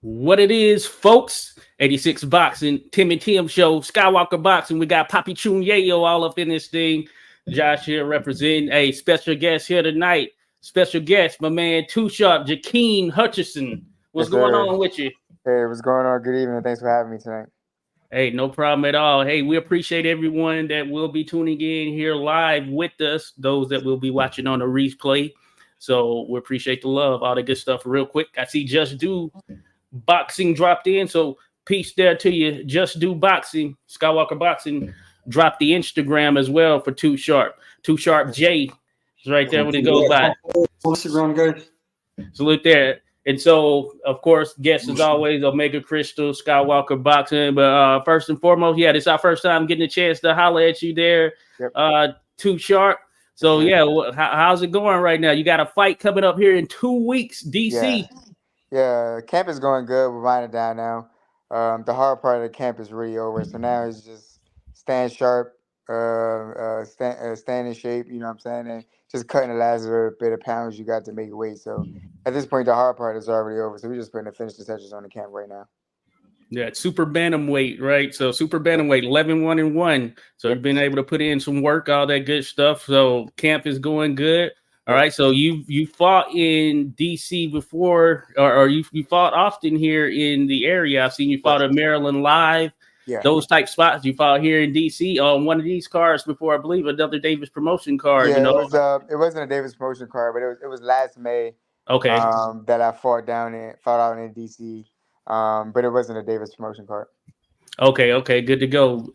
What it is, folks. 86 Boxing, Tim and Tim show, Skywalker Boxing. We got Papi Chunyayo all up in this thing. Josh here representing a special guest here tonight. Special guest, my man, Too Sharp, Jaqeem Hutcherson. What's Yes, going sir. on with you? Hey, what's going on? Good evening. Thanks for having me tonight. Hey, no problem at all. Hey, we appreciate everyone that will be tuning in here live with us, those that will be watching on the replay. So we appreciate the love, all the good stuff. Real quick, I see Just Do Boxing dropped in. So peace there to you. Just Do Boxing, Skywalker Boxing dropped the Instagram as well for Too Sharp. Too Sharp J is right there when it goes by. Instagram, guys. Salute there. And so, of course, guest as always, Omega Crystal, Skywalker Boxing. But first and foremost, yeah, this is our first time getting a chance to holler at you there, Yep. Too Sharp. So, yeah, how's it going right now? You got a fight coming up here in 2 weeks, DC. Yeah. Camp is going good. We're winding down now. The hard part of the camp is really over. So now it's just stand sharp, stand in shape. You know what I'm saying? And just cutting the last little bit of pounds you got to make weight. So at this point, the hard part is already over. So we're just putting the finish touches on the camp right now. Yeah, Super Bantamweight, right? So Super Bantamweight, 11-1-1. So you've been able to put in some work, all that good stuff. So camp is going good. All right. So you fought in DC before, or you fought often here in the area. I've seen you fought at Maryland Live. Yeah. Those type spots. You fought here in DC on one of these cards before, I believe, another Davis promotion card. Yeah, You know. it wasn't a Davis promotion card, but it was last May. Okay. That I fought out in DC. But it wasn't a Davis promotion card. Okay, good to go.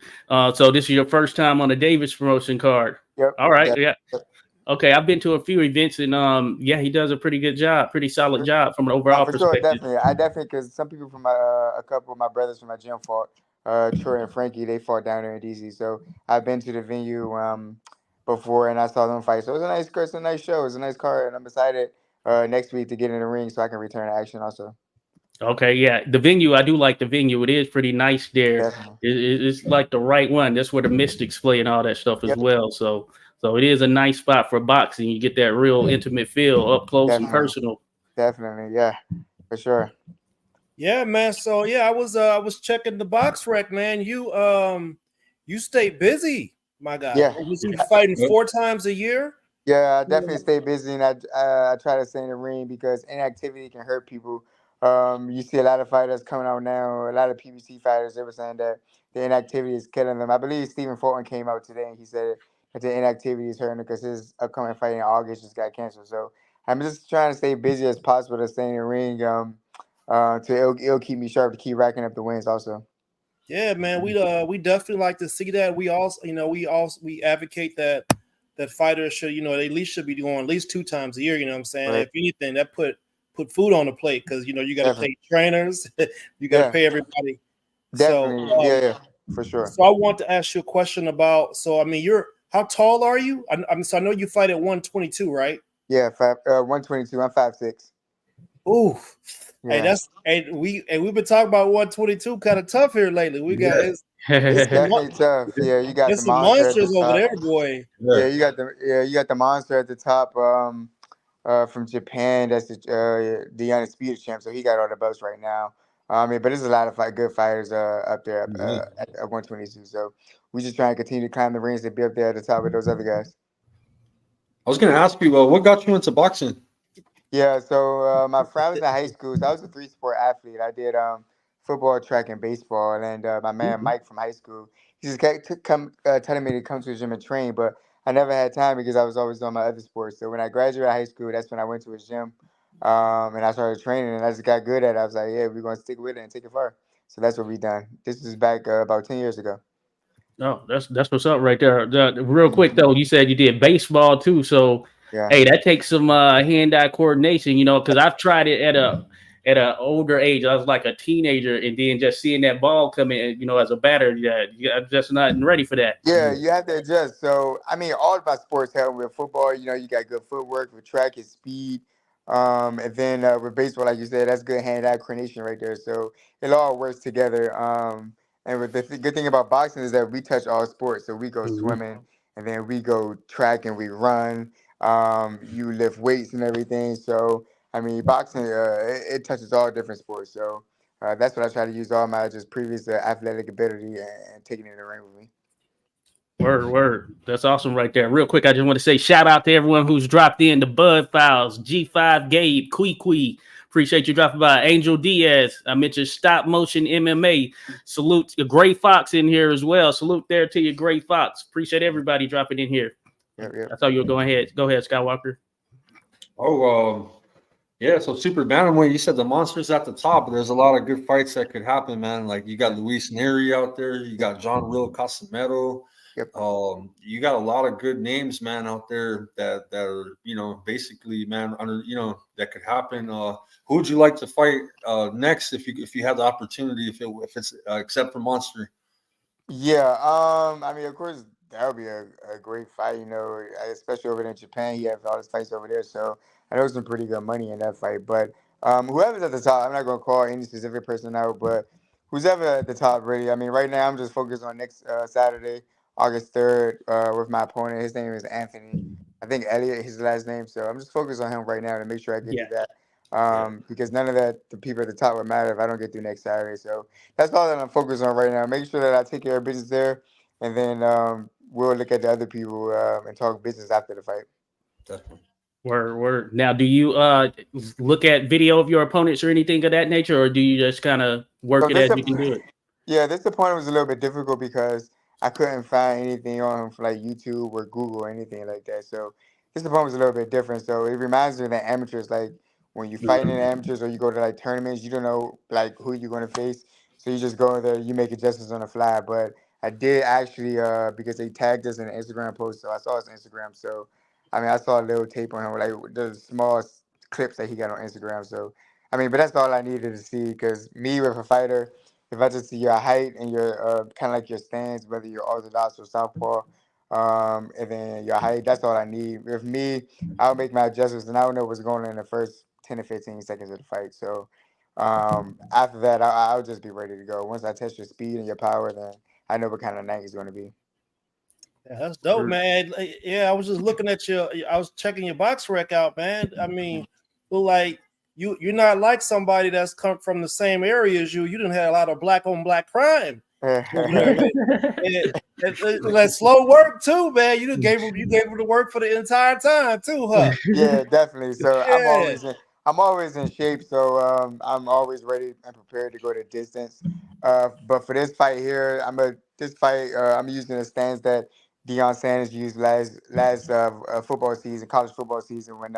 So this is your first time on a Davis promotion card. Yep. All right, yeah. Okay, I've been to a few events and yeah, he does a pretty good job, pretty solid job from an overall For sure, perspective. definitely, because some people from a couple of my brothers from my gym fought. Troy and Frankie, they fought down there in DC. So I've been to the venue before, and I saw them fight. So it was a nice show. It was a nice card, and I'm excited next week to get in the ring so I can return to action also. Okay, yeah, the venue, I do like the venue. It is pretty nice there. It's like the right one. That's where the Mystics play and all that stuff as well. So it is a nice spot for boxing. You get that real intimate feel, up close and personal. Definitely, yeah, for sure. Yeah, man. So yeah, I was checking the box rec, man. You stay busy, my guy. Yeah. You fighting 4 times a year? Yeah, I definitely stay busy, and I try to stay in the ring because inactivity can hurt people. You see a lot of fighters coming out now, a lot of PBC fighters. They were saying that the inactivity is killing them. I believe Stephen Fulton came out today and he said that the inactivity is hurting him because his upcoming fight in August just got canceled. So I'm just trying to stay busy as possible to stay in the ring. It'll keep me sharp to keep racking up the wins also. Yeah, man. We definitely like to see that. We also, we advocate that fighters should, they at least should be doing at least 2 times a year. You know what I'm saying? Right. If anything, that put food on the plate because you got to pay trainers, you got to pay everybody. Definitely, So, for sure. So I want to ask you a question about. So I mean, how tall are you? So I know you fight at 122, right? Yeah, 122. I'm 5'6". Ooh, yeah. We've been talking about 122 kind of tough here lately. We got it's definitely tough. Yeah, you got the monsters over there, boy. Yeah, you got the monster at the top. From Japan, that's the undisputed champ. So he got all the belts right now. But there's a lot of good fighters up there at 122. So we just trying to continue to climb the rings to be up there at the top with those other guys. I was going to ask you, what got you into boxing? Yeah, so my friend was in high school. So I was a 3-sport athlete. I did football, track, and baseball. And my man Mike from high school, he just kept telling me to come to the gym and train, but I never had time because I was always doing my other sports. So when I graduated high school, that's when I went to his gym, and I started training, and I just got good at it. I was like, yeah, we're gonna stick with it and take it far. So that's what we done. This was back about 10 years ago. Oh, that's what's up right there. Real quick though, you said you did baseball too, so hey, that takes some hand-eye coordination, because I've tried it at an older age. I was like a teenager, and then just seeing that ball come in, as a batter, I'm just not ready for that. Yeah, you have to adjust. So I mean, all of my sports help. With football, you got good footwork. With track, it's speed. And then with baseball, like you said, that's good hand-eye coordination right there. So it all works together. And with the good thing about boxing is that we touch all sports. So we go swimming, and then we go track, and we run. You lift weights and everything. So I mean, boxing it touches all different sports. So That's what I try to use all my just previous athletic ability and taking it in the ring with me. Word. That's awesome right there. Real quick, I just want to say shout out to everyone who's dropped in the Bud Files, G5 Gabe, Quee. Appreciate you dropping by. Angel Diaz. I mentioned Stop Motion MMA. Salute to Gray Fox in here as well. Salute there to you, Gray Fox. Appreciate everybody dropping in here. Yep. That's how you're going ahead. Go ahead, Skywalker. Yeah, so Super Bantamweight, you said the monster's at the top, but there's a lot of good fights that could happen, man. Like you got Luis Neri out there, you got John Will Casamero. Yep. You got a lot of good names, man, out there that are, basically, man, that could happen. Who would you like to fight next if you had the opportunity, if it's except for Monster? Yeah. I mean, of course, that would be a great fight. Especially over there in Japan, he has all his fights over there, so I know some pretty good money in that fight. But whoever's at the top, I'm not gonna call any specific person out, but who's ever at the top, really. I mean, right now I'm just focused on next Saturday, August 3rd, with my opponent. His name is Anthony. I think Elliott, his last name. So I'm just focused on him right now to make sure I get through that. Because none of the people at the top would matter if I don't get through next Saturday. So that's all that I'm focused on right now. Make sure that I take care of business there, and then we'll look at the other people and talk business after the fight. Definitely. Word. Now, do you look at video of your opponents or anything of that nature, or do you just kind of work it as you can do it? Yeah, this opponent was a little bit difficult because I couldn't find anything on him for like YouTube or Google or anything like that. So this opponent was a little bit different. So it reminds me of the amateurs, like when you fight in amateurs or you go to like tournaments, you don't know like who you're going to face. So you just go there, you make adjustments on the fly. But I did actually because they tagged us in an Instagram post, so I saw his Instagram. So I mean, I saw a little tape on him, like the small clips that he got on Instagram. So I mean, but that's all I needed to see because me with a fighter, if I just see your height and your kind of like your stance, whether you're orthodox or southpaw, and then your height, that's all I need. With me, I'll make my adjustments and I don't know what's going on in the first 10 to 15 seconds of the fight. So after that, I'll just be ready to go. Once I test your speed and your power, then I know what kind of night it's going to be. Yeah, that's dope, man. Yeah, I was just looking at I was checking your box rec out, man. I mean, like you're not like somebody that's come from the same area as you. You didn't have a lot of black on black crime. That slow work too, man. You gave him the work for the entire time too, huh? Yeah, definitely. So Yeah. I'm always in shape. So I'm always ready and prepared to go the distance. But for this fight here, I'm using a stance that Deion Sanders used last football season, college football season, when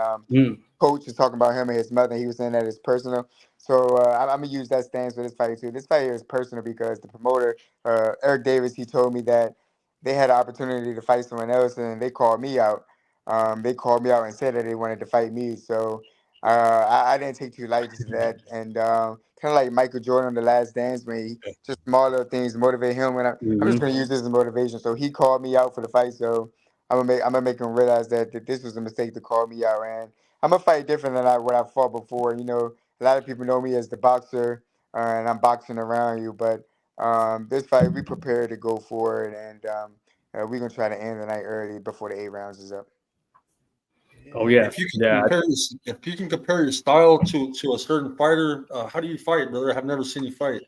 coach was talking about him and his mother. He was saying that it's personal. So I'm gonna use that stance for this fight too. This fight here is personal because the promoter, Eric Davis, he told me that they had an opportunity to fight someone else and they called me out. They called me out and said that they wanted to fight me. So I didn't take too lightly to that. And kind of like Michael Jordan on The Last Dance, when he just small little things motivate him. And I'm just gonna use this as motivation. So he called me out for the fight. So I'm gonna make him realize that this was a mistake to call me out. And I'm gonna fight different than what I fought before. A lot of people know me as the boxer, and I'm boxing around you. But this fight, we prepared to go for it, and we're gonna try to end the night early before the 8 rounds is up. Oh yeah. If you can compare your style to a certain fighter, how do you fight, brother? I've never seen you fight.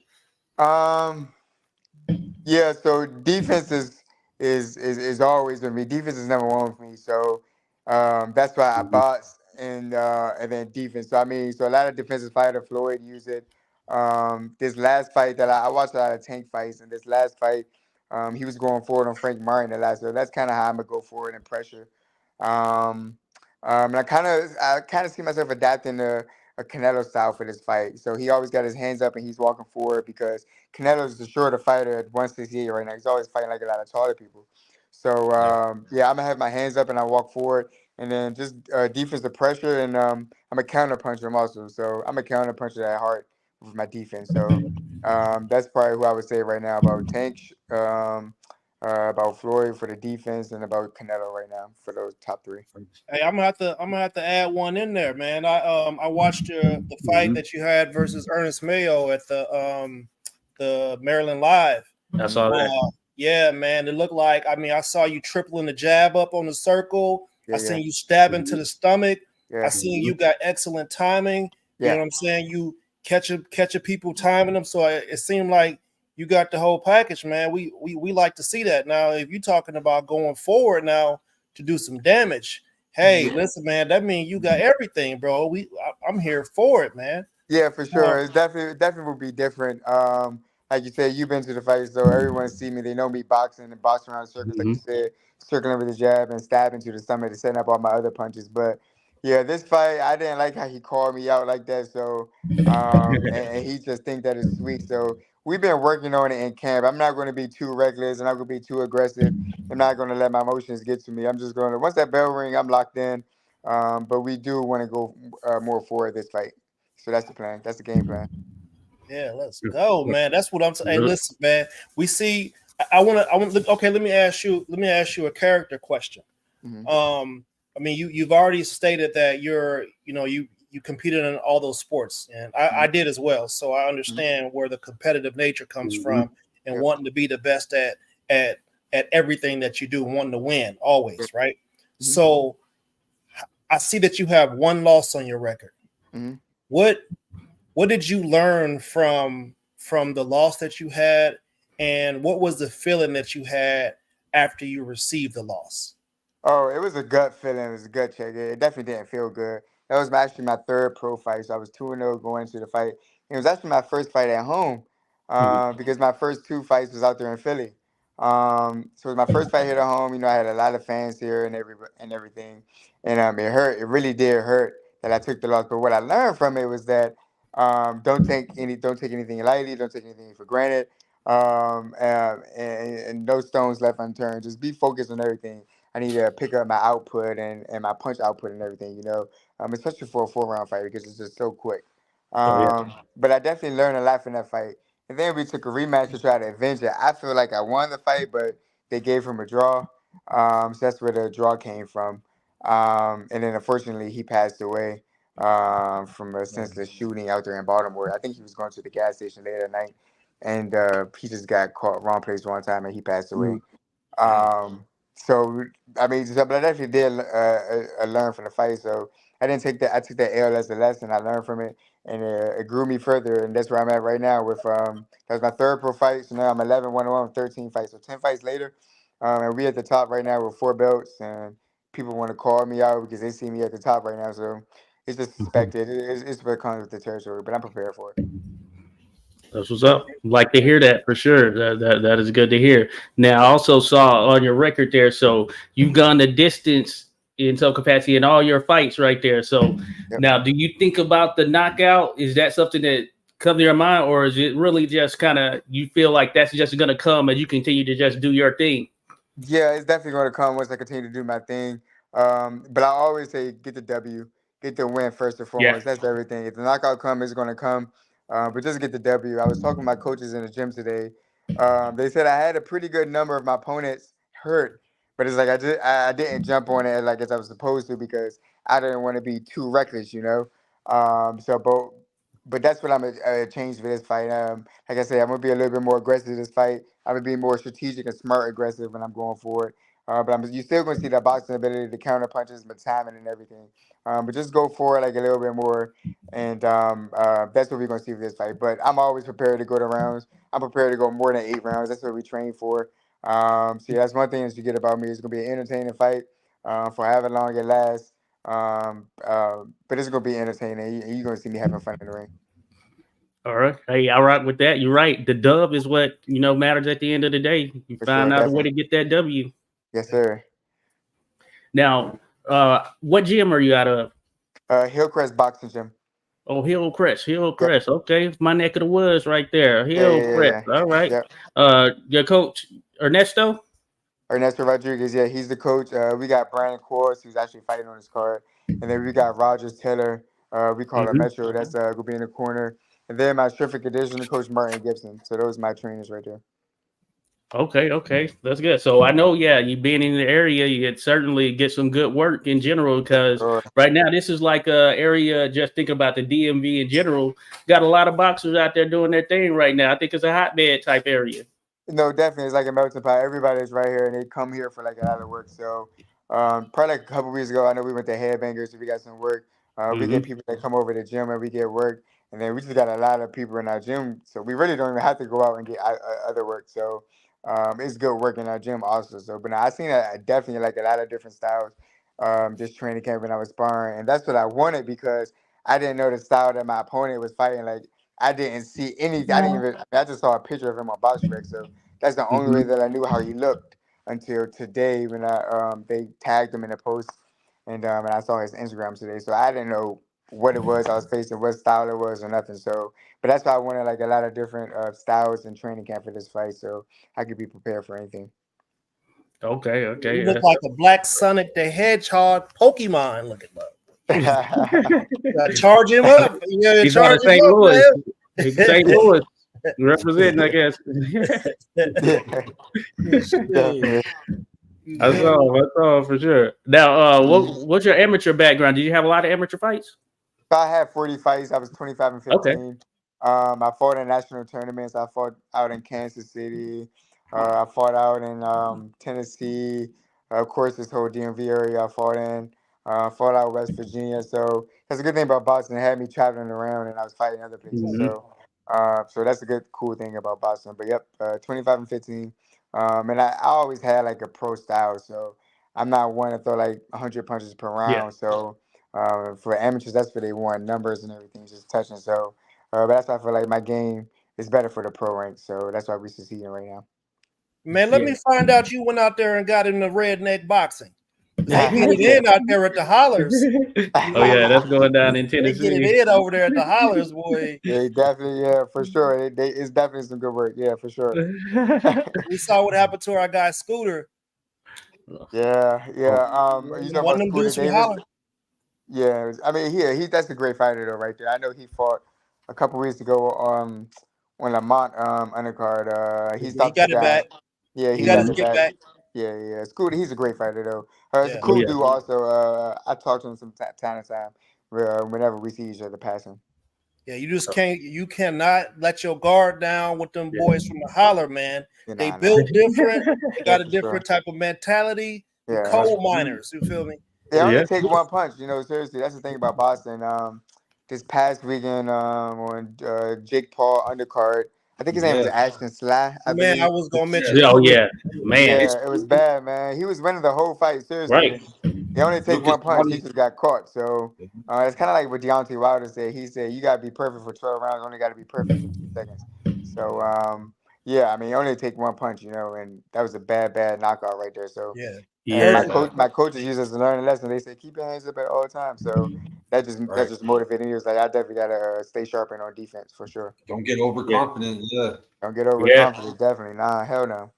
Yeah. So defense is always with me. Defense is number one with me. So that's why I box and then defense. So I mean, so a lot of defensive fighter, Floyd use it. This last fight that I watched a lot of Tank fights, and this last fight, he was going forward on Frank Martin the last. So that's kind of how I'm gonna go forward and pressure. And I kind of see myself adapting to a Canelo style for this fight. So he always got his hands up and he's walking forward because Canelo's the shorter fighter at 168 right now. He's always fighting like a lot of taller people. So I'm gonna have my hands up and I walk forward, and then just defensive pressure, and I'm a counter puncher him also. So I'm a counter puncher that hard with my defense. So that's probably who I would say right now about Tank, about Floyd for the defense, and about Canelo right now for those top 3. Hey, I'm gonna have to add one in there, man. I watched the fight that you had versus Ernest Mayo at the Maryland Live. I saw that. Yeah, man. It looked like, I saw you tripling the jab up on the circle. I seen you stabbing to the stomach. I seen you got excellent timing. You know what I'm saying? catching people, timing them. So it seemed like you got the whole package, man. We like to see that. Now, if you're talking about going forward now to do some damage, hey, listen, man, that means you got everything, bro. I'm here for it, man. Yeah, for sure. It's definitely will be different. Like you said, you've been to the fights, so everyone see me. They know me boxing and boxing around circles, like you said, circling with the jab and stabbing to the stomach to setting up all my other punches. But yeah, this fight, I didn't like how he called me out like that. So, and he just think that it's sweet. So we've been working on it in camp. I'm not going to be too reckless. I'm not going to be too aggressive. I'm not going to let my emotions get to me. I'm just going to, once that bell ring, I'm locked in. But we do want to go more forward this fight. So that's the plan. That's the game plan. Yeah, let's go, man. That's what I'm saying. Hey, listen, man. We see. I want to. Okay, let me ask you a character question. I mean, you've already stated that you competed in all those sports, and I did as well. So I understand where the competitive nature comes from, and wanting to be the best at everything that you do, wanting to win always, right? So I see that you have one loss on your record. What did you learn from the loss that you had, and what was the feeling that you had after you received the loss? Oh, it was a gut feeling. It was a gut check. It definitely didn't feel good. That was actually my third pro fight. So I was 2-0 going into the fight. It was actually my first fight at home because my first two fights was out there in Philly. So it was my first fight here at home. You know, I had a lot of fans here and everything. And it hurt. It really did hurt that I took the loss. But what I learned from it was that don't take anything lightly. Don't take anything for granted. And no stones left unturned. Just be focused on everything. I need to pick up my output and my punch output and everything, especially for a 4-round fight because it's just so quick. But I definitely learned a lot from that fight. And then we took a rematch to try to avenge it. I feel like I won the fight, but they gave him a draw. So that's where the draw came from. And then unfortunately, he passed away from a senseless shooting out there in Baltimore. I think he was going to the gas station later that night, and he just got caught wrong place, wrong time, and he passed away. So I mean, but I definitely did learn from the fight. So I didn't take that. I took that L as a lesson. I learned from it, and it grew me further. And that's where I'm at right now. With that was my third pro fight. So now I'm 11-1-1, 13 fights. So 10 fights later, and we at the top right now with 4 belts. And people want to call me out because they see me at the top right now. So it's just expected. It's what comes with the territory. But I'm prepared for it. That's what's up. Like to hear that for sure. That is good to hear. Now, I also saw on your record there, so you've gone the distance in some capacity in all your fights right there. So now, do you think about the knockout? Is that something that comes to your mind, or is it really just kind of you feel like that's just going to come as you continue to just do your thing? Yeah, it's definitely going to come once I continue to do my thing. But I always say get the W, get the win first and foremost. That's everything. If the knockout comes, it's going to come. But just get the W. I was talking to my coaches in the gym today. They said I had a pretty good number of my opponents hurt, but it's like I didn't jump on it like as I was supposed to because I didn't want to be too reckless, But that's what I'm gonna change for this fight. Like I said, I'm gonna be a little bit more aggressive this fight. I'm gonna be more strategic and smart aggressive when I'm going forward. But you're still gonna see that boxing ability, the counter punches, my timing and everything. But just go forward like a little bit more, and that's what we're gonna see for this fight. But I'm always prepared to go to rounds. I'm prepared to go more than 8 rounds. That's what we train for. So yeah, that's one thing that you get about me. It's gonna be an entertaining fight for however long it lasts. But it's gonna be entertaining. You're gonna see me having fun in the ring. All right. Hey, I rock with that. You're right. The dub is what matters at the end of the day. You find out a way to get that W. Yes, sir. Now, what gym are you out of? Hillcrest Boxing Gym. Oh, Hillcrest. Okay, it's my neck of the woods right there. Hillcrest. Yeah. All right. Your coach Ernesto Rodriguez. Yeah, he's the coach. We got Brandon Course, who's actually fighting on his card, and then we got Rogers Taylor. We call him Metro. That's gonna be in the corner, and then my strength and conditioning coach Martin Gibson. So those are my trainers right there. Okay, that's good. So I know, you being in the area, you could certainly get some good work in general because right now this is like a area. Just thinking about the DMV in general, got a lot of boxers out there doing their thing right now. I think it's a hotbed type area. No, definitely, it's like a melting pot. Everybody's right here, and they come here for like a lot of work. So probably like a couple weeks ago, I know we went to Headbangers, so we got some work. We get people that come over to the gym and we get work. And then we just got a lot of people in our gym, so we really don't even have to go out and get other work. So it's good work in our gym also. So, but I seen definitely like a lot of different styles. This training camp when I was sparring, and that's what I wanted because I didn't know the style that my opponent was fighting. Like I didn't see any. I didn't even. I just saw a picture of him on BoxRec. So that's the only way that I knew how he looked until today when they tagged him in a post, and I saw his Instagram today. So I didn't know what it was I was facing, what style it was, or nothing. So, but that's why I wanted like a lot of different styles and training camp for this fight, so I could be prepared for anything. Okay. You look like a Black Sonic the Hedgehog Pokemon looking up. Charge him up. Yeah, He's charge out of him St. up, Louis. man. He's St. Louis representing, I guess. I saw for sure. Now, what's your amateur background? Did you have a lot of amateur fights? I had 40 fights. I was 25 and 15. Okay. I fought in national tournaments. I fought out in Kansas City. I fought out in Tennessee. Of course, this whole DMV area I fought in. Fought out West Virginia. So that's a good thing about boxing. It had me traveling around and I was fighting other places. So that's a cool thing about boxing. But yep, 25 and 15. And I always had like a pro style. So I'm not one to throw like 100 punches per round. Yeah. So for amateurs, that's what they want, numbers and everything, just touching. So, but that's why I feel like my game is better for the pro rank. So that's why we're succeeding right now. Man, let me find out you went out there and got in the redneck boxing. They get it in out there at the hollers. Oh yeah, that's going down in Tennessee. They get it in over there at the hollers, boy. They definitely, yeah, for sure. It's definitely some good work. Yeah, for sure. We saw what happened to our guy Scooter. Yeah. You talking about Scooter Davis? Yeah, I mean, that's a great fighter though, right there. I know he fought a couple weeks ago on Lamont undercard. He got it back. Yeah, he got his get back. Yeah. Scooter, he's a great fider though. He's a cool dude also. I talk to him some time to time whenever we see each other passing. Yeah, you cannot let your guard down with them boys from the holler, man. They built different. They got a different type of mentality. Coal miners, you feel me? They only take one punch, seriously. That's the thing about Boston. This past weekend on Jake Paul undercard, I think his name was Ashton Sly. I was gonna mention. Oh yeah, man. Yeah, it was bad, man. He was winning the whole fight, seriously. Right. They only take one punch. He just got caught. So it's kind of like what Deontay Wilder said. He said you gotta be perfect for 12 rounds. Only gotta be perfect for 2 seconds. So I mean, only take one punch, and that was a bad knockout right there. So my coaches use this to learn a lesson. They say keep your hands up at all times. So that just motivated me. He was like, I definitely gotta stay sharp and on defense for sure. Don't get overconfident. Yeah. Don't get overconfident. Definitely. Nah, hell no.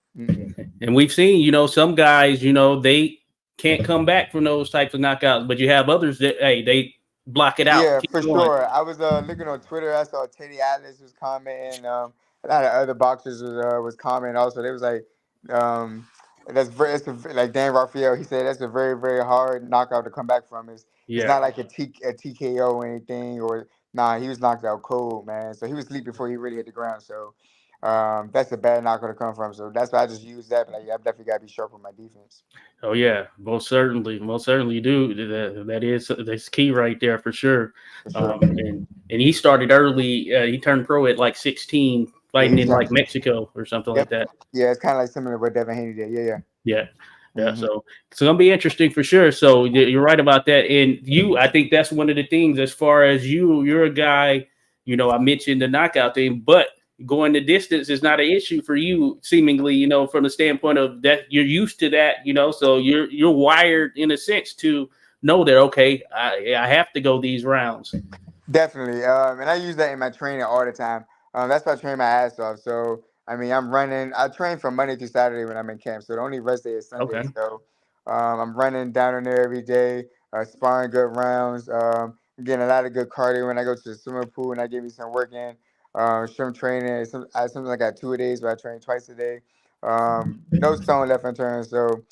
And we've seen, some guys, they can't come back from those types of knockouts, but you have others that they block it out. Yeah, for sure. I was looking on Twitter. I saw Teddy Atlas was commenting. A lot of other boxers was commenting also. They was like, like Dan Rafael. He said that's a very, very hard knockout to come back from. It's not like a TKO or anything. Or he was knocked out cold, man. So he was asleep before he really hit the ground. So that's a bad knockout to come from. So that's why I just use that. But I definitely got to be sharp with my defense. Oh yeah, most certainly you do. That's key right there for sure. And he started early. He turned pro at like 16, fighting in like Mexico or something like that. Yeah, it's kind of like similar to what Devin Haney did. Yeah. So it's gonna be interesting for sure. So you're right about that. And I think that's one of the things as far as you're a guy. I mentioned the knockout thing, but going the distance is not an issue for you, seemingly, from the standpoint of that you're used to that, so you're wired in a sense to know that, okay, I have to go these rounds. Definitely. And I use that in my training all the time. That's why I train my ass off. So, I mean, I train from Monday through Saturday when I'm in camp. So the only rest day is Sunday. Okay. So I'm running down in there every day, sparring good rounds, getting a lot of good cardio when I go to the swimming pool and I get me some work in. Strength training. Sometimes I got 2 days where I train twice a day. No stone left unturned. So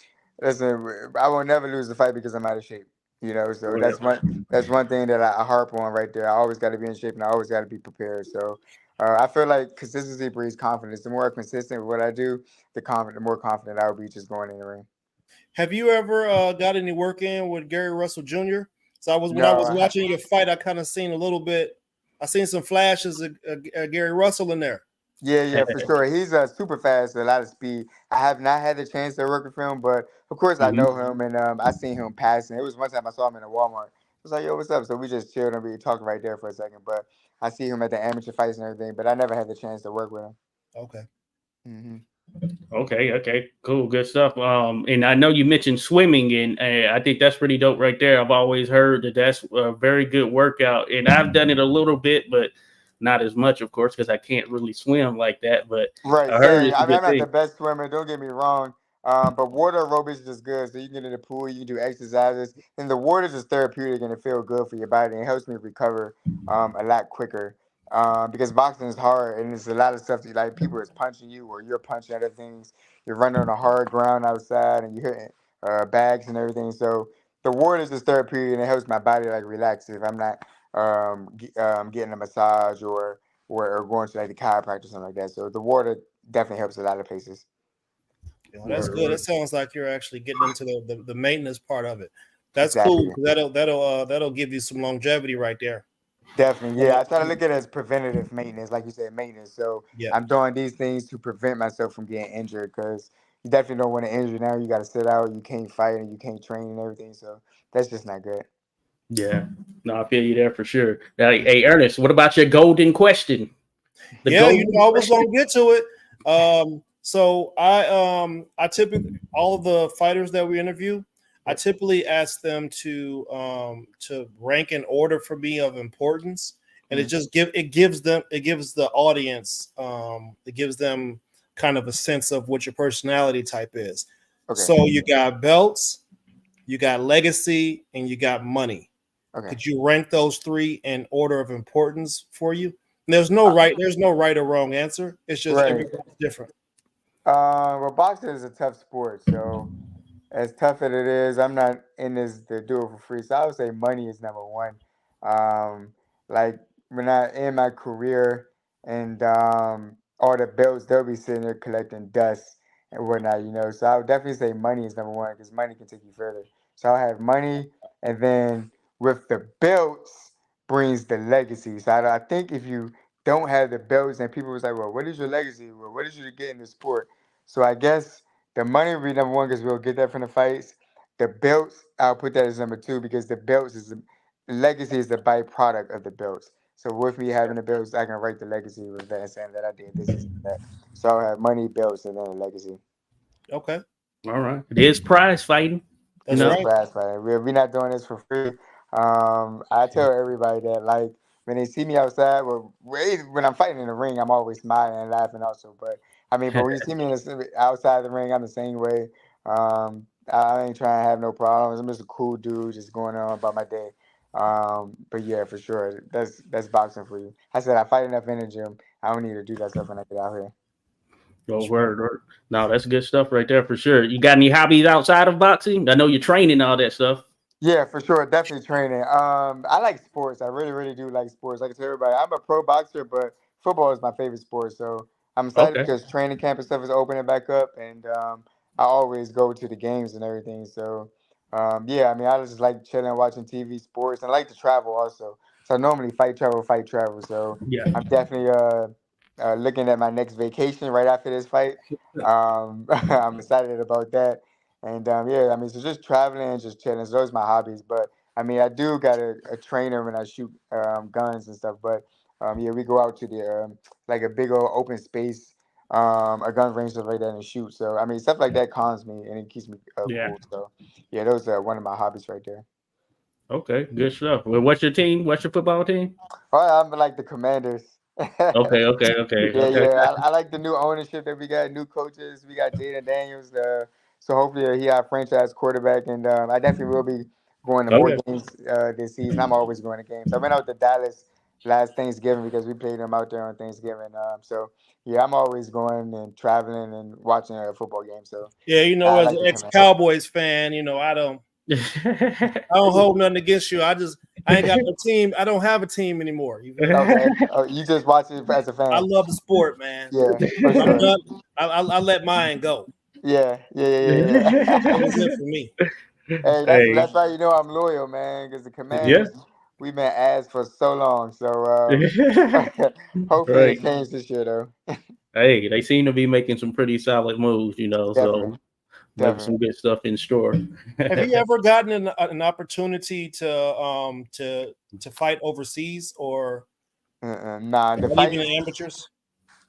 listen, I will never lose the fight because I'm out of shape. So that's one thing that I harp on right there. I always got to be in shape and I always got to be prepared. So I feel like consistency breeds confidence. The more I'm consistent with what I do, the more confident I will be just going in the ring. Have you ever got any work in with Gary Russell Jr.? So when I was watching your fight, I kind of seen a little bit I seen some flashes of Gary Russell in there. Yeah, for sure. He's super fast, a lot of speed. I have not had the chance to work with him, but of course I know him, and I seen him passing. It was one time I saw him in a Walmart. I was like, yo, what's up? So we just chilled and we talked right there for a second. But I see him at the amateur fights and everything, but I never had the chance to work with him. Okay. Okay, cool, good stuff. And I know you mentioned swimming, and I think that's pretty dope right there. I've always heard that that's a very good workout, and I've done it a little bit, but not as much, of course, because I can't really swim like that. But Right, I heard same. it's a I mean, good I'm not thing. the best swimmer. Don't get me wrong. But water aerobics is just good. So you can get in the pool, you can do exercises, and the water is just therapeutic and it feels good for your body. And it helps me recover a lot quicker. Because boxing is hard and there's a lot of stuff that, like, people is punching you or you're punching other things. You're running on a hard ground outside and you're hitting bags and everything. So the water is just therapeutic and it helps my body like relax if I'm not getting a massage or going to like the chiropractor or something like that. So the water definitely helps a lot of places. Yeah, that's good. It sounds like you're actually getting into the maintenance part of it. That's Exactly. cool. That'll give you some longevity right there. Definitely, yeah. I try to look at it as preventative maintenance, like you said, maintenance. So Yeah. I'm doing these things to prevent myself from getting injured because you definitely don't want to injure now. You got to sit out, you can't fight, and you can't train and everything. So that's just not good. Yeah, no, I feel you there for sure. Hey, Ernest, what about your golden question? I was gonna get to it. So I typically, all of the fighters that we interview, I typically ask them to rank in order for me of importance, and it gives the audience it gives them kind of a sense of what your personality type is. Okay. So you got belts, you got legacy, and you got money. Okay. Could you rank those three in order of importance for you? There's no right or wrong answer. It's just everything's different. Well, boxing is a tough sport, so as tough as it is, I'm not in this to do it for free. So I would say money is number one. Like when I end my career and all the belts, they'll be sitting there collecting dust and whatnot. So I would definitely say money is number one because money can take you further. So I have money, and then with the belts brings the legacy. So I think if you don't have the belts and people was like, well, what is your legacy? Well, what did you get in the sport? So I guess the money will be number one because we'll get that from the fights. The belts, I'll put that as number two because the belts the legacy is the byproduct of the belts. So with me having the belts, I can write the legacy with that and saying that I did this and that. So I'll have money, belts, and then a legacy. Okay. All right. It is prize fighting. That's right. Prize fighting. We're not doing this for free. I tell everybody that, like, when they see me outside, when I'm fighting in the ring, I'm always smiling and laughing also. But when you see me outside the ring, I'm the same way. I ain't trying to have no problems. I'm just a cool dude, just going on about my day. But yeah, for sure, that's boxing for you. I said I fight enough in the gym. I don't need to do that stuff when I get out here. Oh, word. No, that's good stuff right there for sure. You got any hobbies outside of boxing? I know you're training all that stuff. Yeah, for sure. Definitely training. I like sports. I really, really do like sports. Like I tell everybody, I'm a pro boxer, but football is my favorite sport. So I'm excited because training camp and stuff is opening back up, and I always go to the games and everything. So I just like chilling, watching TV, sports, and I like to travel also. So I normally fight, travel. So Yeah. I'm definitely looking at my next vacation right after this fight. I'm excited about that. And so just traveling and just chilling. So those are my hobbies. But I do got a trainer when I shoot guns and stuff. But we go out to the like a big old open space, a gun range, stuff like that, and shoot. So stuff like that calms me and it keeps me cool. So yeah, those are one of my hobbies right there. Okay, good stuff. Well, what's your team? What's your football team? Oh, I'm like the Commanders. Okay. Yeah. I like the new ownership that we got, new coaches. We got Jaden Daniels. So hopefully he our franchise quarterback, and I definitely will be going to more games this season. I'm always going to games. I went out to Dallas last Thanksgiving because we played them out there on Thanksgiving. So yeah, I'm always going and traveling and watching a football game. So yeah, as an ex-Cowboys fan, I don't hold nothing against you. I ain't got no team. I don't have a team anymore. Okay. You just watch it as a fan. I love the sport, man. Yeah. For sure. I'm done. I let mine go. Yeah. That was it for me. Hey, that's why I'm loyal, man. Because the Commanders, we've been ass for so long. So hopefully it Right. changes this year, though. Hey, they seem to be making some pretty solid moves, Definitely, so maybe definitely. some good stuff in store. Have you ever gotten an opportunity to fight overseas or Nah, the even fights. in amateurs?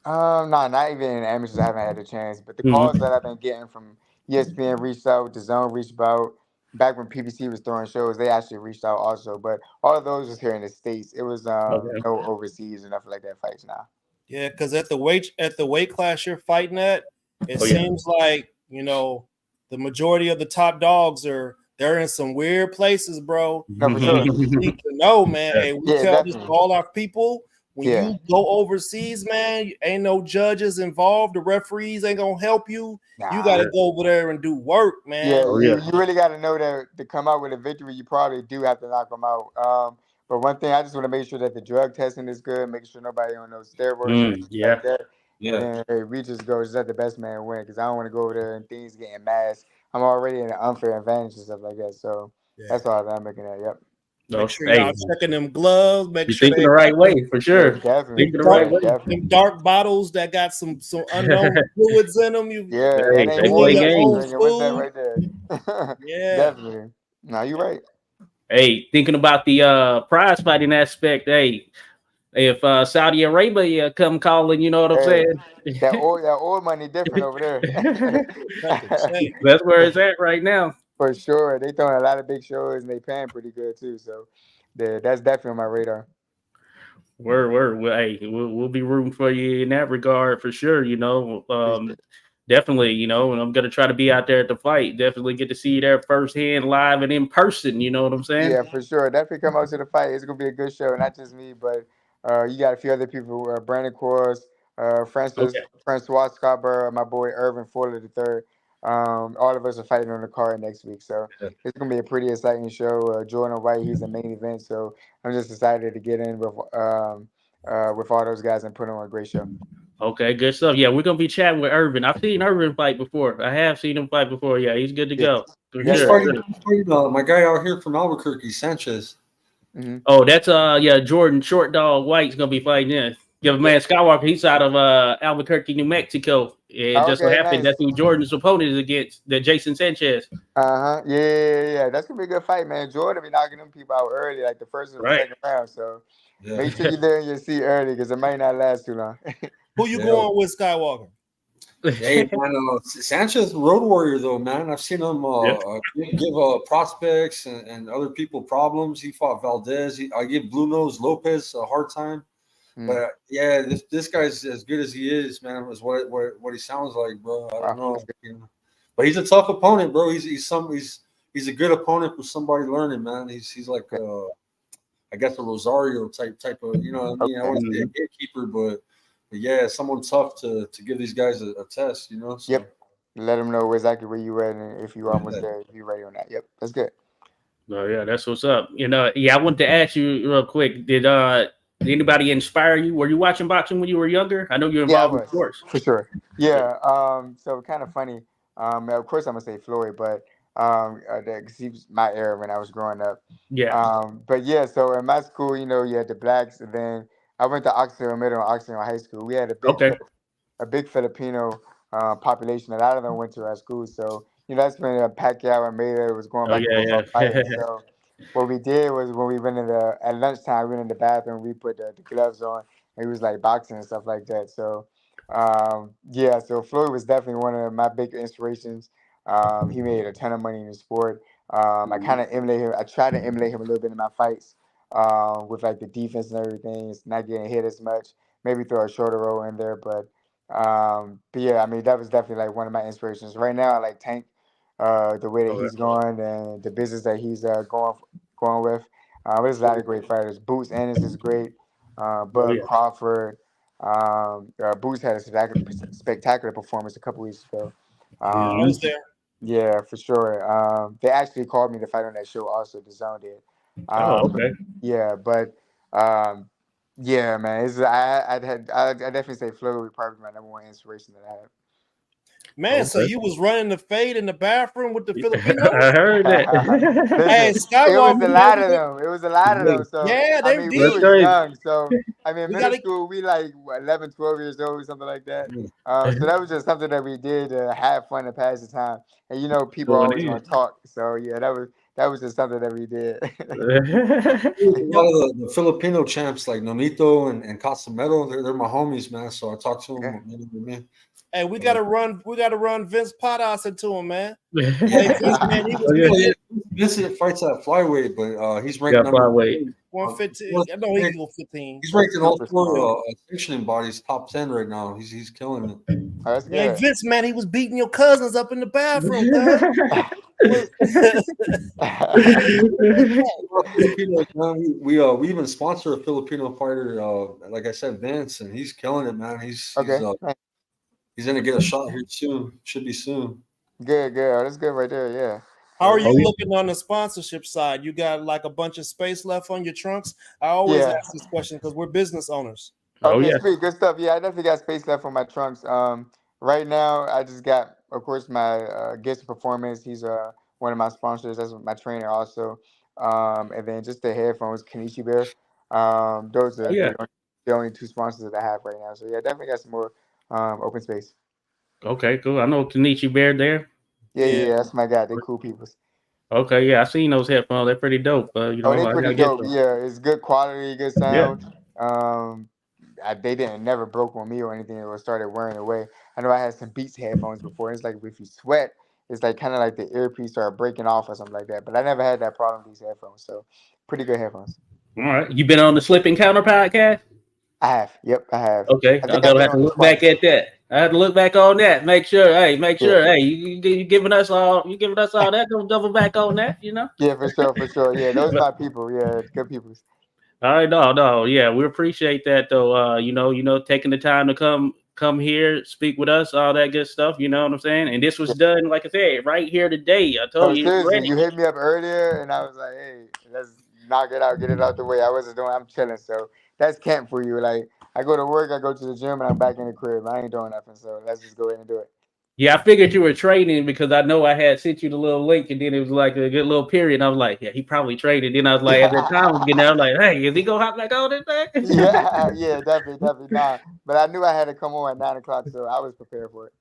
Nah, not even in amateurs. I haven't had a chance. But the calls Mhm. that I've been getting from ESPN reached out, the Zone reached out. Back when PBC was throwing shows, they actually reached out also. But all of those was here in the States. It was Okay. no overseas or nothing like that fights now. Yeah, because at the weight class you're fighting at, it Oh yeah. seems like the majority of the top dogs they're in some weird places, bro. No, for sure. You need to know, man. Hey, we Yeah, tell this to definitely. all our people. When Yeah. you go overseas, man, ain't no judges involved. The referees ain't gonna help you. You Nah. got to go over there and do work, man. Yeah, Oh you, yeah. you really got to know that to come out with a victory, you probably do have to knock them out. But one thing, I just want to make sure that the drug testing is good, make sure nobody on those steroids or Yeah. like that. Yeah. And then hey, we just go, just let the best man win because I don't want to go over there and things getting masked. I'm already in an unfair advantage and stuff like that. So that's all I'm looking at. Yep. No, Make sure hey, y'all checking them gloves. Make you're sure thinking they the right got way for Yeah, sure. definitely. Thinking the dark, right way. Definitely. them dark bottles that got some unknown fluids in them. Yeah, Hey, that ain't they You in play water your that you own games. drinking. What's that food. right there? Yeah. Definitely. No, you're right. Hey, thinking about the prize fighting aspect. Hey, if Saudi Arabia come calling, you know what I'm Hey, saying? that oil money different over there. Nothing to say. That's where it's at right now. For sure. They throwing a lot of big shows and they paying pretty good too. So that's definitely on my radar. Hey, we'll be rooting for you in that regard for sure. Appreciate it. Definitely. And I'm gonna try to be out there at the fight. Definitely get to see you there firsthand, live and in person. You know what I'm saying? Yeah, for sure. Definitely come out to the fight. It's gonna be a good show. Not just me, but you got a few other people. Brandon Coors, Okay. Francois Scarboro, my boy Irvin Fuller the third. All of us are fighting on the card next week, so it's gonna be a pretty exciting show. Jordan White, he's the main event, so I'm just excited to get in with all those guys and put on a great show. Okay, good stuff. Yeah, we're gonna be chatting with Irvin. I've seen Irvin fight before. I have seen him fight before. Yeah, he's good to Yeah, go for yeah, He's sure. yeah. fighting, my guy out here from Albuquerque, Sanchez. Mm-hmm. Oh, that's Jordan Short Dog White's gonna be fighting this. Yeah, Yeah. man, Skywalker. He's out of Albuquerque, New Mexico, and just so Okay, happened nice. that's who Jordan's opponent is against. The Jason Sanchez. Uh-huh. Yeah. That's gonna be a good fight, man. Jordan be knocking them people out early, like the first or the Right. second round. So Yeah. make sure you're there in your seat early because it might not last too long. Who you Yeah. going with, Skywalker? Hey, man, Sanchez, road warrior, though, man. I've seen him Yeah. give prospects and other people problems. He fought Valdez. I give Blue Nose Lopez a hard time. But yeah, this guy's as good as he is, man. Is what he sounds like, bro. I don't Wow. know, but he's a tough opponent, bro. He's a good opponent for somebody learning, man. He's like I guess a Rosario type of, you know what I mean? I wouldn't say a gatekeeper, but yeah, someone tough to give these guys a test, So. Yep. Let them know exactly where you at and if you almost Yeah. there, if you're ready on that. Yep. That's good. Oh yeah, that's what's up. Yeah, I wanted to ask you real quick. Did anybody inspire you? Were you watching boxing when you were younger? I know you're Yeah, I involved in was sports. for sure. Yeah. So kind of funny. Of course I'm gonna say Floyd, but because he was my era when I was growing up. Yeah. But yeah, so in my school, you had the blacks, and then I went to Oxnard Middle and Oxnard High School. We had Okay. a big Filipino population. A lot of them went to our school, so that's when Pacquiao and Mayweather was going Oh back and forth yeah, about yeah. fighting. So what we did was when we went at lunchtime, we went in the bathroom, we put the gloves on, and it was like boxing and stuff like that. So yeah, so Floyd was definitely one of my big inspirations. He made a ton of money in the sport. I kind of emulate him. I try to emulate him a little bit in my fights with like the defense and everything. It's not getting hit as much. Maybe throw a shorter roll in there, but yeah, I mean that was definitely like one of my inspirations. Right now, I like Tank, the way that Okay. he's going and the business that he's going with. There's a lot of great fighters. Boots Ennis is great. Oh Bud yeah. Crawford. Boots had a spectacular performance a couple weeks ago. Yeah, I was Mhm. there. Yeah, for sure. They actually called me to fight on that show. Also, the Zone did. Oh, Um, okay. yeah, but um, yeah, man, I definitely say Floyd would probably be my number one inspiration that I have. Man, so you was running the fade in the bathroom with the Filipinos? I heard that. Hey, Listen, Skywalker, it was a man, lot of them. It was a lot of them. So yeah, I they mean, we did. was crazy. young. So I mean, We middle gotta- school, we like what, 11, 12 years old, something like that. So that was just something that we did to have fun and pass the time. And you know, people Going always in. want to talk. So yeah, that was just something that we did. A lot of the Filipino champs like Nonito and Casamedo, they're my homies, man. So I talk to them. Man. Hey, we gotta run Vince Padas into him, man. Yeah. Hey, Vince, man, he was Vincent fights at flyweight, but he's ranked Yeah, number flyweight. 115. I know he can go 15. He's ranked in all Super four sanctioning bodies, top 10 right now. He's killing it. Oh, that's Hey, good. Vince, man, he was beating your cousins up in the bathroom, Filipinos, man. We even sponsor a Filipino fighter, like I said, Vince, and he's killing it, man. He's gonna get a shot here soon. Should be soon. Good. Oh, that's good right there. Yeah. How are you looking on the sponsorship side? You got like a bunch of space left on your trunks? I always ask this question because we're business owners. Okay, sweet, good stuff. Yeah, I definitely got space left on my trunks. Right now, I just got, of course, my Gibson Performance. He's one of my sponsors. That's my trainer also. And then just the headphones, Kenichi Bear. Those are the only two sponsors that I have right now. So yeah, definitely got some more open space. Okay, cool. I know Kenichi Bear there. Yeah, that's my guy. They're cool people. Okay, yeah, I seen those headphones. They're pretty dope. You know, they're pretty dope. Yeah, it's good quality, good sound. They never broke on me or anything. Or started wearing away. I know I had some Beats headphones before. It's like if you sweat, it's like kind of like the earpiece started breaking off or something like that. But I never had that problem with these headphones. So pretty good headphones. All right, you been on the Slip Encounter podcast? I have. Yep, I have. Okay, I'm gonna have to look back at that. I had to look back on that. Make sure. Hey, you giving us all. You giving us all that. Don't double back on that. You know. Yeah, for sure. Yeah, those are my people. Yeah, good people. All right, no, yeah, we appreciate that though. You know, taking the time to come here, speak with us, all that good stuff. You know what I'm saying? And this was done, like I said, right here today. I told you. Seriously, you hit me up earlier, and I was like, hey, let's knock it out, get it out the way. I wasn't doing. I'm chilling, so that's camp for you. Like I go to work, I go to the gym, and I'm back in the crib. I ain't doing nothing, so let's just go ahead and do it. Yeah, I figured you were training because I know I had sent you the little link, and then it was like a good little period. And I was like, yeah, he probably traded. Then I was like, at that time, I was getting there, I was like, hey, is he gonna hop back on this thing? Yeah, definitely not. But I knew I had to come on at 9 o'clock, so I was prepared for it.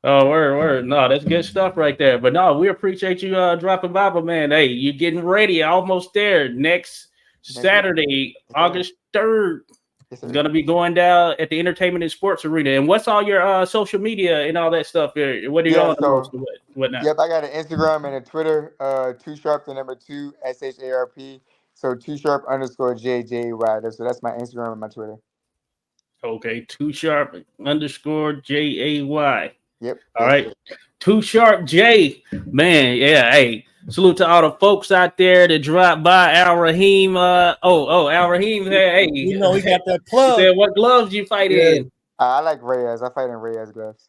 Oh, word. No, that's good stuff right there. But no, we appreciate you dropping by, but man. Hey, you're getting ready, almost there. Next Saturday, August 3rd. It's going to be going down at the Entertainment and Sports Arena. And what's all your social media and all that stuff here? What are you on the most of whatnot? Yep, I got an Instagram and a Twitter, 2Sharp, the number 2, SHARP. So 2Sharp_JJY. So that's my Instagram and my Twitter. Okay, 2Sharp_JAY. Yep. All right. 2SharpJ. Man, yeah, hey. Salute to all the folks out there that dropped by. Al Rahim. Al Rahim. Hey, you know he got that plug. He said, what gloves you fight in? I like Reyes. I fight in Reyes gloves.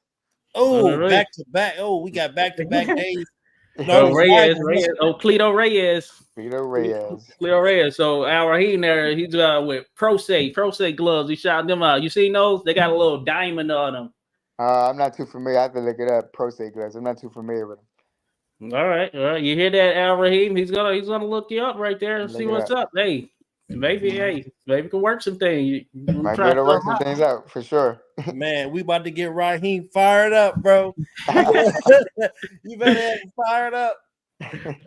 Oh, back to back. Oh, we got back to back days. No, Reyes. Oh, Cleto Reyes. Cleto Reyes. So Al Rahim there, he's with Pro Se gloves. He shot them out. You seen those? They got a little diamond on them. I'm not too familiar. I have to look it up. Pro Se gloves. I'm not too familiar with them. All right. You hear that, Al Rahim? He's gonna look you up right there and see what's up. Hey, maybe can work some things. Might be able to work some things out for sure. Man, we about to get Raheem fired up, bro. You better have him fired up.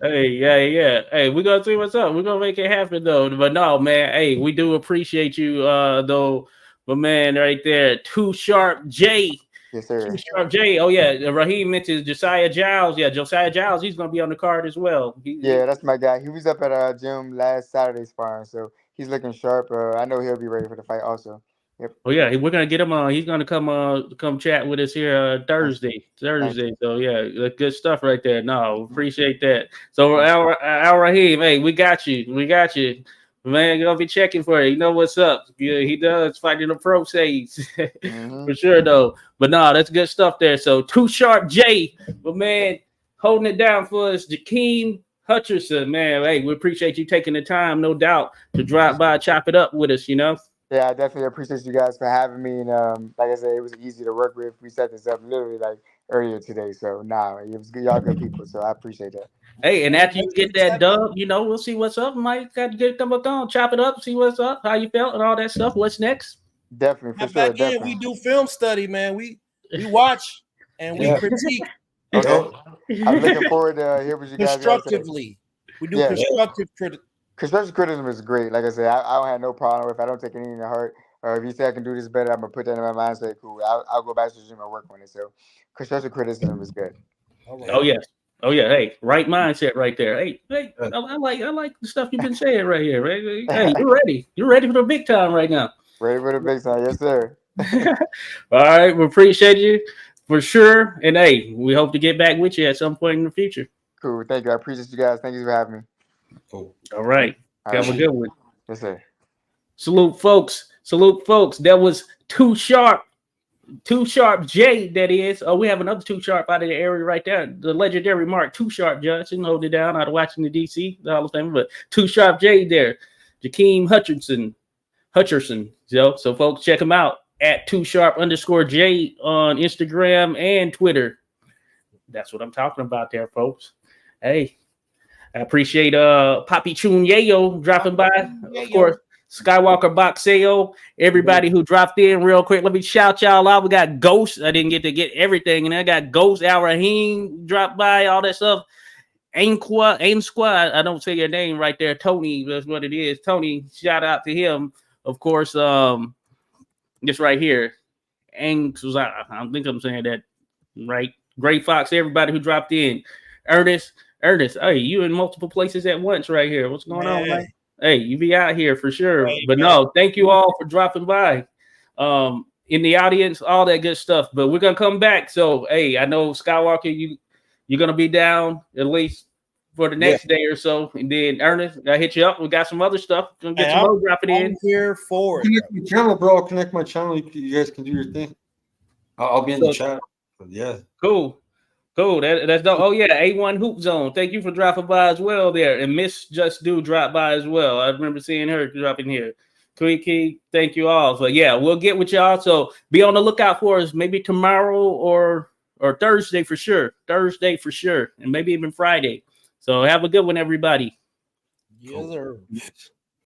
Hey, yeah. Hey, we're gonna see what's up. We're gonna make it happen though. But no, man. Hey, we do appreciate you, though. But man, right there, 2SharpJ. Yes, sir. 2SharpJ. Oh yeah, Raheem mentioned Josiah Giles. Yeah, Josiah Giles. He's gonna be on the card as well. Yeah, that's my guy. He was up at our gym last Saturday sparring, so he's looking sharp. I know he'll be ready for the fight also. Yep. Oh yeah, we're gonna get him on. He's gonna come chat with us here Thursday. So yeah, good stuff right there. No, appreciate that. So Al Rahim, hey, we got you. Man, gonna be checking for you. You know what's up. Yeah, he does fighting the pro says for sure though. But no, that's good stuff there. So 2SharpJ, but man, holding it down for us, Jaqeem Hutcherson, man. Hey, we appreciate you taking the time, no doubt, to drop by, chop it up with us, you know. Yeah, I definitely appreciate you guys for having me. And like I said, it was easy to work with. We set this up literally like earlier today. So nah, it was good. Y'all good people. So I appreciate that. Hey, and after you get that dub, you know, we'll see what's up. Might got to get come up on, chop it up, see what's up, how you felt, and all that stuff. What's next? Definitely, for And sure. back in, Definitely. we do film study, man. We watch and we critique Okay. I'm looking forward to hear what you guys got to say. constructively. We do constructive criticism. Constructive criticism is great. Like I said, I don't have no problem if I don't take anything to heart. Or if you say I can do this better, I'm gonna put that in my mind. Say, cool, I'll go back to the gym and work on it. So, constructive criticism is good. Oh yes, oh yeah. Hey, right mindset right there. Hey, I like the stuff you've been saying right here. Right? Hey, you're ready for the big time right now. Ready for the big time, yes sir. All right, we appreciate you for sure, and hey, we hope to get back with you at some point in the future. Cool, thank you. I appreciate you guys. Thank you for having me. Cool. All right, have a good one. Yes sir. Salute, folks. That was Too Sharp J. That is. Oh, we have another Too Sharp out of the area right there. The legendary Mark Too Sharp Johnson, hold it down out of Washington D.C. the Hall of Fame. But Too Sharp J there, Jaqeem Hutcherson. So folks, check him out at @2sharp_J on Instagram and Twitter. That's what I'm talking about there, folks. Hey, I appreciate Papi Chun Yayo dropping by. Of course, SKYWALKERBOXEO, everybody who dropped in real quick. Let me shout y'all out. We got Ghost. I didn't get to get everything. And I got Ghost, Al Rahim dropped by, all that stuff. Ainqua, I don't say your name right there. Tony, that's what it is. Tony, shout out to him. Of course, just right here. I think I'm saying that right. Gray Fox, everybody who dropped in. Ernest, hey, you in multiple places at once right here. What's going on, man? Hey, you be out here for sure. Right, but no, thank you all for dropping by. In the audience, all that good stuff. But we're gonna come back. So hey, I know Skywalker, you're gonna be down at least for the next day or so. And then Ernest, I hit you up. We got some other stuff. Gonna get some more dropping in. Here for it. Connect my channel, bro. I'll connect my channel. You guys can do your thing. I'll be in the chat. But yeah. Cool. That's dope. Oh yeah, A1 Hoop Zone. Thank you for dropping by as well there. And Miss Just Do dropped by as well. I remember seeing her dropping here. Kiki, thank you all. So yeah, we'll get with y'all. So be on the lookout for us maybe tomorrow or Thursday for sure. And maybe even Friday. So have a good one, everybody. Yes, sir.